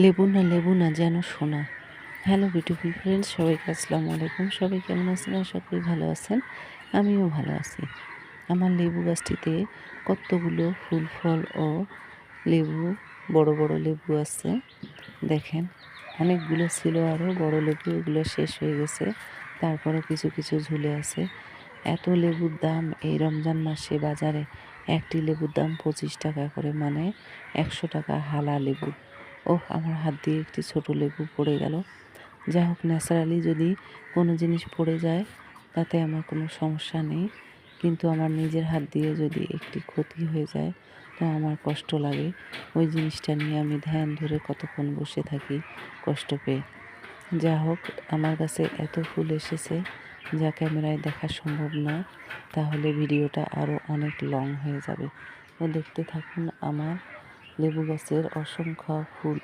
লেবু না যেন সোনা। হ্যালো বিউটিফুল ফ্রেন্ডস, সবাইকে আসসালামু আলাইকুম। সবাই কেমন আছেন? আশা করি ভালো আছেন। আমিও ভালো আছি। আমার লেবু গাছটিতে কতগুলো ফুল ফল ও লেবু, বড় বড় লেবু আছে। দেখেন, অনেকগুলো ছিল আরও বড় লেবু, এগুলো শেষ হয়ে গেছে। তারপরও কিছু কিছু ঝুলে আছে। এত লেবুর দাম এই রমজান মাসে বাজারে। একটি লেবুর দাম 25 টাকা করে, মানে 100 টাকা হালা লেবু। ওহ, আমার হাত দিয়ে একটি ছোট লেবু পড়ে গেল। যা হোক, ন্যাচারালি যদি কোনো জিনিস পড়ে যায় তাতে আমার কোনো সমস্যা নেই, কিন্তু আমার নিজের হাত দিয়ে যদি একটি ক্ষতি হয়ে যায় তো আমার কষ্ট লাগে। ওই জিনিসটা নিয়ে আমি ধ্যান ধরে কতক্ষণ বসে থাকি কষ্ট পেয়ে। যা হোক, আমার কাছে এত ফুল এসেছে যা ক্যামেরায় দেখা সম্ভব না, তাহলে ভিডিওটা আরও অনেক লং হয়ে যাবে। তো দেখতে থাকুন আমার লেবু গাছের অসংখ্য ফুল।